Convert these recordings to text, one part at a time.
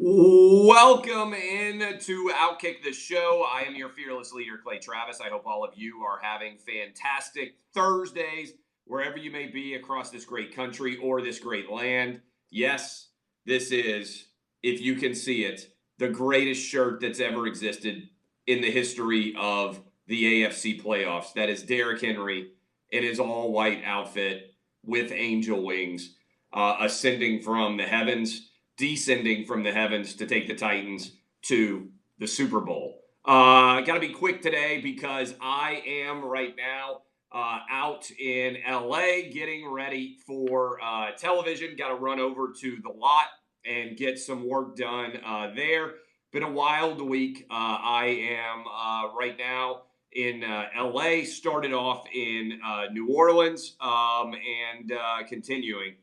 Welcome in to Outkick the Show. I am your fearless leader, Clay Travis. I hope all of you are having fantastic Thursdays, wherever you may be across this great country or this great land. Yes, this is, if you can see it, the greatest shirt that's ever existed in the history of the AFC playoffs. That is Derrick Henry in his all-white outfit with angel wings, ascending from the heavens, descending from the heavens to take the Titans to the Super Bowl. Got to be quick today because I am right now out in LA getting ready for television. Got to run over to the lot and get some work done there. Been a wild week. I am right now in LA, started off in New Orleans and continuing.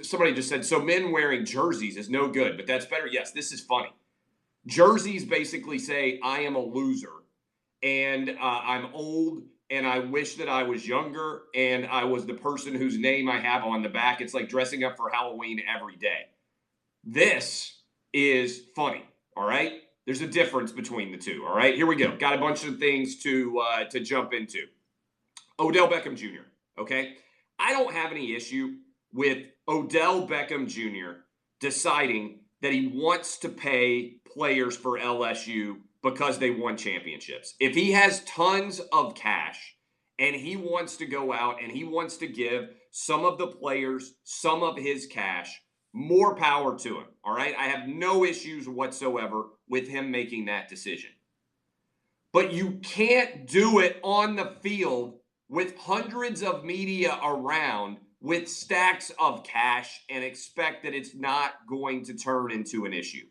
Somebody just said, so men wearing jerseys is no good, but that's better. Yes, this is funny. Jerseys basically say I am a loser and I'm old and I wish that I was younger and I was the person whose name I have on the back. It's like dressing up for Halloween every day. This is funny, all right? There's a difference between the two, all right? Here we go. Got a bunch of things to jump into. Odell Beckham Jr., okay? I don't have any issue with Odell Beckham Jr. deciding that he wants to pay players for LSU because they won championships. If he has tons of cash and he wants to go out and he wants to give some of the players some of his cash, more power to him, all right? I have no issues whatsoever with him making that decision. But you can't do it on the field with hundreds of media around with stacks of cash and expect that it's not going to turn into an issue.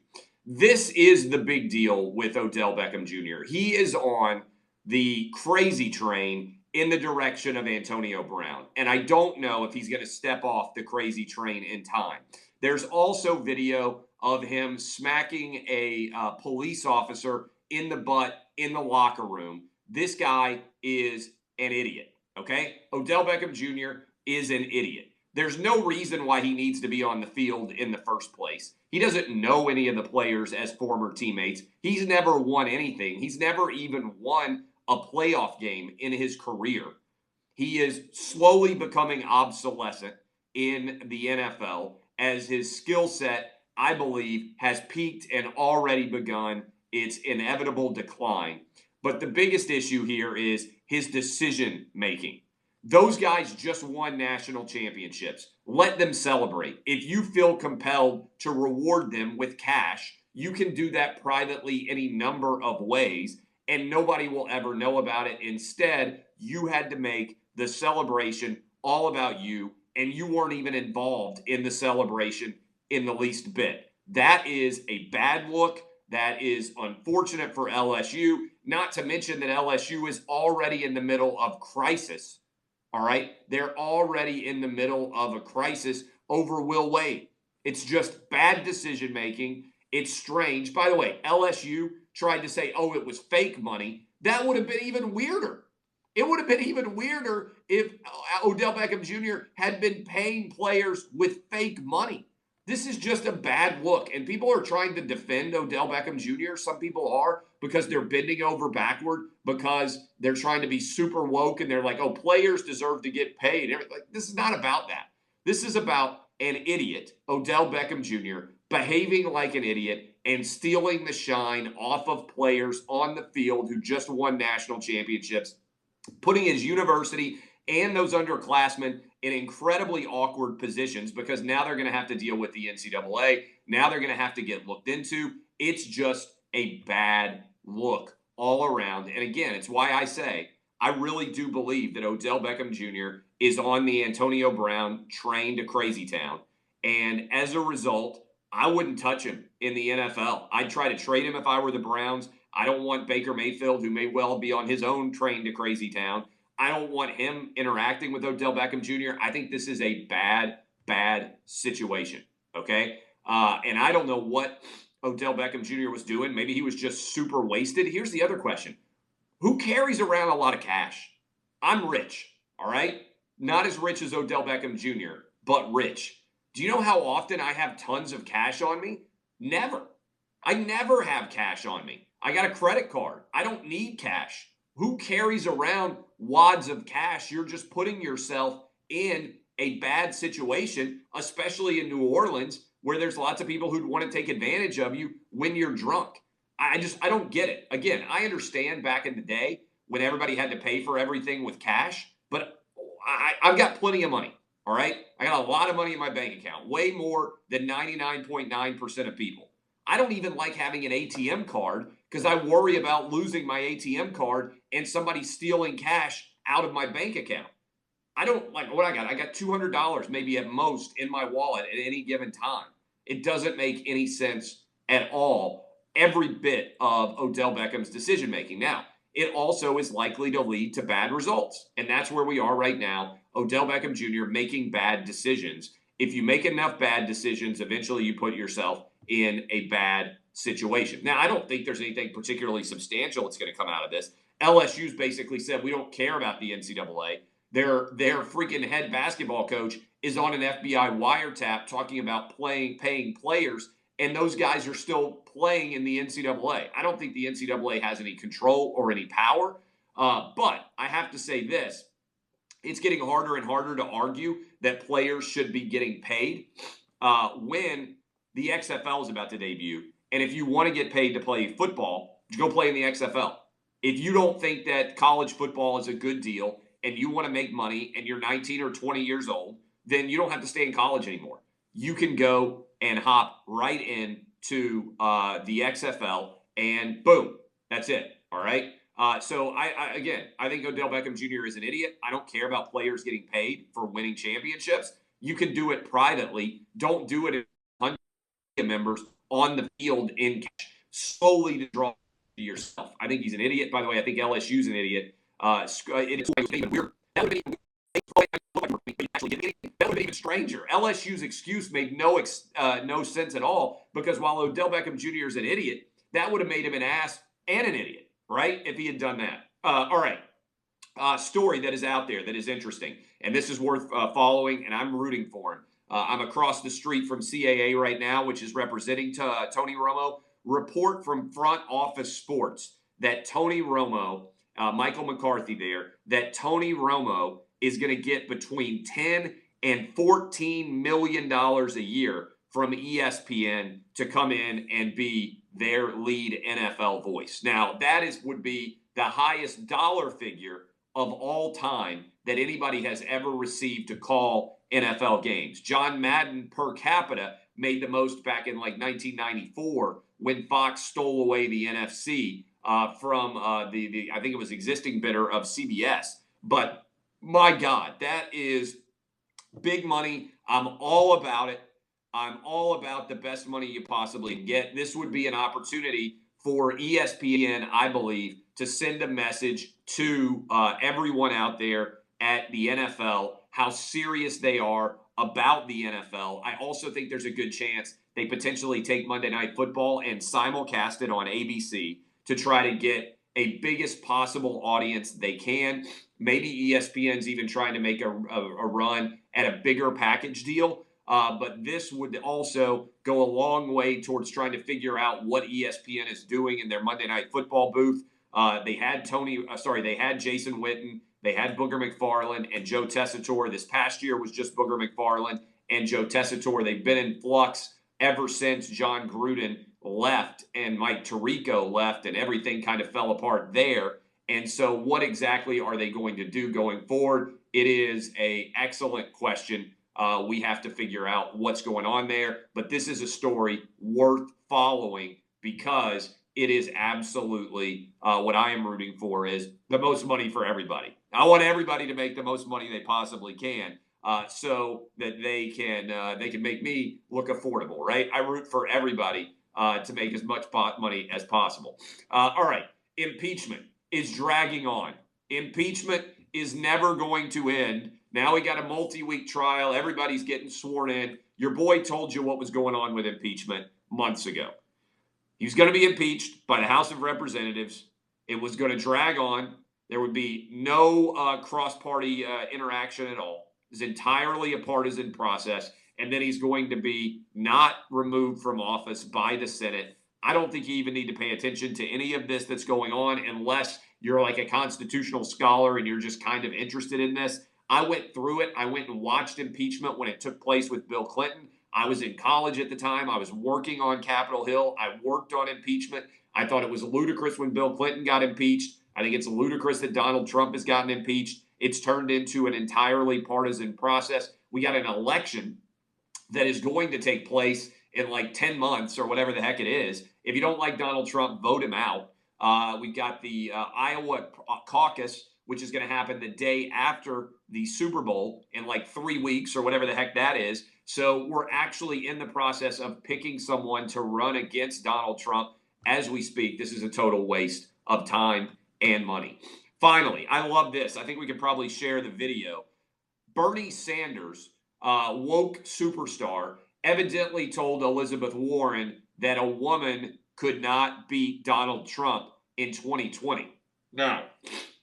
This is the big deal with Odell Beckham Jr. He is on the crazy train in the direction of Antonio Brown. And I don't know if he's going to step off the crazy train in time. There's also video of him smacking a police officer in the butt in the locker room. This guy is an idiot, okay? Odell Beckham Jr. is an idiot. There's no reason why he needs to be on the field in the first place. He doesn't know any of the players as former teammates. He's never won anything. He's never even won a playoff game in his career. He is slowly becoming obsolescent in the NFL as his skill set, I believe, has peaked and already begun its inevitable decline. But the biggest issue here is his decision making. Those guys just won national championships. Let them celebrate. If you feel compelled to reward them with cash, you can do that privately any number of ways, and nobody will ever know about it. Instead, you had to make the celebration all about you, and you weren't even involved in the celebration in the least bit. That is a bad look. That is unfortunate for LSU, not to mention that LSU is already in the middle of crisis. All right? They're already in the middle of a crisis over Will Wade. It's just bad decision making. It's strange. By the way, LSU tried to say, oh, it was fake money. That would have been even weirder. It would have been even weirder if Odell Beckham Jr. had been paying players with fake money. This is just a bad look. And people are trying to defend Odell Beckham Jr. Some people are, because they're bending over backward, because they're trying to be super woke and they're like, oh, players deserve to get paid. Like, this is not about that. This is about an idiot, Odell Beckham Jr., behaving like an idiot and stealing the shine off of players on the field who just won national championships, putting his university and those underclassmen in incredibly awkward positions because now they're going to have to deal with the NCAA. Now they're going to have to get looked into. It's just a bad look all around. And again, it's why I say I really do believe that Odell Beckham Jr. is on the Antonio Brown train to crazy town. And as a result, I wouldn't touch him in the NFL. I'd try to trade him if I were the Browns. I don't want Baker Mayfield, who may well be on his own train to crazy town. I don't want him interacting with Odell Beckham Jr. I think this is a bad, bad situation, okay? And I don't know what Odell Beckham Jr. was doing. Maybe he was just super wasted. Here's the other question. Who carries around a lot of cash? I'm rich, all right? Not as rich as Odell Beckham Jr., but rich. Do you know how often I have tons of cash on me? Never. I never have cash on me. I got a credit card. I don't need cash. Who carries around wads of cash? You're just putting yourself in a bad situation, especially in New Orleans, where there's lots of people who'd want to take advantage of you when you're drunk. I don't get it. Again, I understand back in the day when everybody had to pay for everything with cash, but I've got plenty of money. All right. I got a lot of money in my bank account, way more than 99.9% of people. I don't even like having an ATM card because I worry about losing my ATM card and somebody stealing cash out of my bank account. I don't like what I got. I got $200 maybe at most in my wallet at any given time. It doesn't make any sense at all, every bit of Odell Beckham's decision making. Now, it also is likely to lead to bad results. And that's where we are right now. Odell Beckham Jr. making bad decisions. If you make enough bad decisions, eventually you put yourself in a bad situation. Now, I don't think there's anything particularly substantial that's going to come out of this. LSU's basically said we don't care about the NCAA. Their freaking head basketball coach is on an FBI wiretap talking about paying players, and those guys are still playing in the NCAA. I don't think the NCAA has any control or any power, but I have to say this. It's getting harder and harder to argue that players should be getting paid when the XFL is about to debut. And if you want to get paid to play football, go play in the XFL. If you don't think that college football is a good deal and you want to make money and you're 19 or 20 years old, then you don't have to stay in college anymore. You can go and hop right into the XFL and boom, that's it. All right. So I think Odell Beckham Jr. is an idiot. I don't care about players getting paid for winning championships. You can do it privately. Don't do it in hundreds of members on the field in cash solely to draw to yourself. I think he's an idiot. By the way, I think LSU's an idiot. It is even weird. That would be that would be even stranger. LSU's excuse made no sense at all because while Odell Beckham Jr. is an idiot, that would have made him an ass and an idiot, right? If he had done that. All right. Story that is out there that is interesting, and this is worth following, and I'm rooting for him. I'm across the street from CAA right now, which is representing Tony Romo. Report from Front Office Sports that Tony Romo, Michael McCarthy there, that Tony Romo is going to get between $10 and $14 million a year from ESPN to come in and be their lead NFL voice. Now, that would be the highest dollar figure of all time that anybody has ever received to call NFL games. John Madden per capita made the most back in like 1994 when Fox stole away the NFC from the I think it was existing bidder of CBS. But my God, that is big money. I'm all about it. I'm all about the best money you possibly can get. This would be an opportunity for ESPN, I believe, to send a message to everyone out there at the NFL how serious they are about the NFL. I also think there's a good chance they potentially take Monday Night Football and simulcast it on ABC to try to get a biggest possible audience they can. Maybe ESPN's even trying to make a run at a bigger package deal. But this would also go a long way towards trying to figure out what ESPN is doing in their Monday Night Football booth. They had Jason Witten, they had Booger McFarland and Joe Tessitore. This past year was just Booger McFarland and Joe Tessitore. They've been in flux ever since John Gruden left and Mike Tirico left and everything kind of fell apart there. And so what exactly are they going to do going forward? It is an excellent question. We have to figure out what's going on there. But this is a story worth following because it is absolutely what I am rooting for is the most money for everybody. I want everybody to make the most money they possibly can so that they can make me look affordable, right? I root for everybody to make as much money as possible. All right. Impeachment is dragging on. Impeachment is never going to end. Now we got a multi-week trial. Everybody's getting sworn in. Your boy told you what was going on with impeachment months ago. He was going to be impeached by the House of Representatives. It was going to drag on. There would be no cross-party interaction at all. It was entirely a partisan process. and then he's going to be not removed from office by the Senate. I don't think you even need to pay attention to any of this that's going on unless you're like a constitutional scholar and you're just kind of interested in this. I went through it. I went and watched impeachment when it took place with Bill Clinton. I was in college at the time. I was working on Capitol Hill. I worked on impeachment. I thought it was ludicrous when Bill Clinton got impeached. I think it's ludicrous that Donald Trump has gotten impeached. It's turned into an entirely partisan process. We got an election that is going to take place in like 10 months or whatever the heck it is. If you don't like Donald Trump, vote him out. We've got the Iowa caucus, which is going to happen the day after the Super Bowl in like 3 weeks or whatever the heck that is. So we're actually in the process of picking someone to run against Donald Trump as we speak. This is a total waste of time and money. Finally, I love this. I think we could probably share the video. Bernie Sanders, woke superstar, evidently told Elizabeth Warren that a woman could not beat Donald Trump in 2020. Now,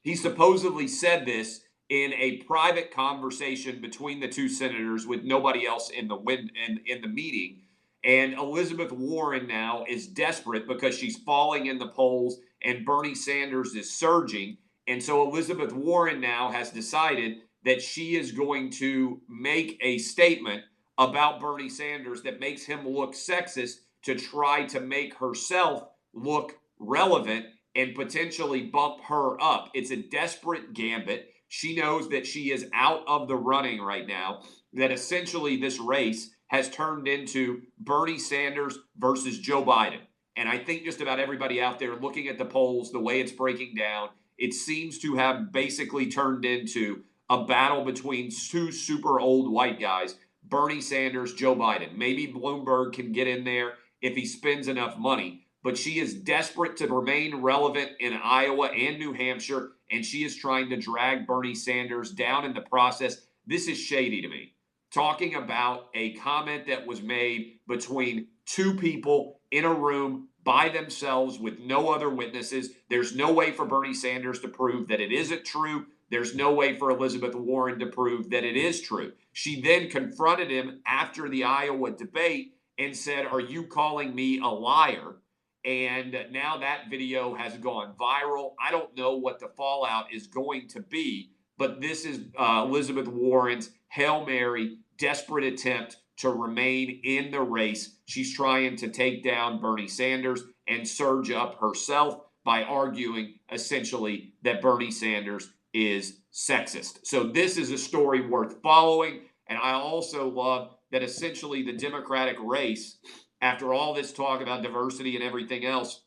he supposedly said this in a private conversation between the two senators with nobody else in the meeting. And Elizabeth Warren now is desperate because she's falling in the polls and Bernie Sanders is surging. And so Elizabeth Warren now has decided that she is going to make a statement about Bernie Sanders that makes him look sexist to try to make herself look relevant and potentially bump her up. It's a desperate gambit. She knows that she is out of the running right now, that essentially this race has turned into Bernie Sanders versus Joe Biden. And I think just about everybody out there looking at the polls, the way it's breaking down, it seems to have basically turned into a battle between two super old white guys, Bernie Sanders, Joe Biden. Maybe Bloomberg can get in there if he spends enough money. But she is desperate to remain relevant in Iowa and New Hampshire, and she is trying to drag Bernie Sanders down in the process. This is shady to me. Talking about a comment that was made between two people in a room by themselves with no other witnesses. There's no way for Bernie Sanders to prove that it isn't true. There's no way for Elizabeth Warren to prove that it is true. She then confronted him after the Iowa debate and said, "Are you calling me a liar?" And now that video has gone viral. I don't know what the fallout is going to be, but this is Elizabeth Warren's Hail Mary, desperate attempt to remain in the race. She's trying to take down Bernie Sanders and surge up herself by arguing essentially that Bernie Sanders is sexist. So this is a story worth following. And I also love that essentially the Democratic race, after all this talk about diversity and everything else,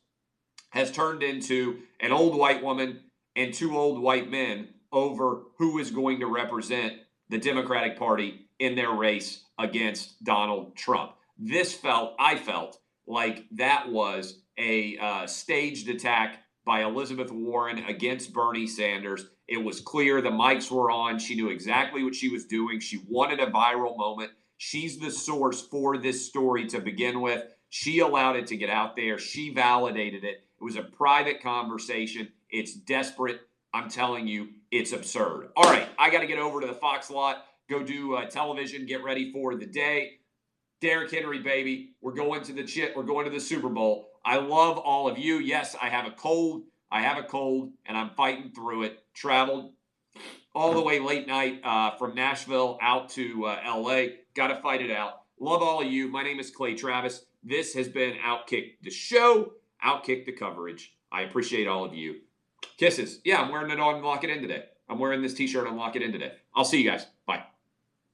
has turned into an old white woman and two old white men over who is going to represent the Democratic Party in their race against Donald Trump. I felt like that was a staged attack by Elizabeth Warren against Bernie Sanders. It was clear the mics were on. She knew exactly what she was doing. She wanted a viral moment. She's the source for this story to begin with. She allowed it to get out there. She validated it. It was a private conversation. It's desperate. I'm telling you, it's absurd. All right, I got to get over to the Fox lot, go do television, get ready for the day. Derrick Henry, baby. We're going to the Super Bowl. I love all of you. Yes, I have a cold. And I'm fighting through it. Traveled all the way late night from Nashville out to L.A. Got to fight it out. Love all of you. My name is Clay Travis. This has been Outkick the show, Outkick the coverage. I appreciate all of you. Kisses. Yeah, I'm wearing it on Lock It In today. I'm wearing this t-shirt on Lock It In today. I'll see you guys. Bye.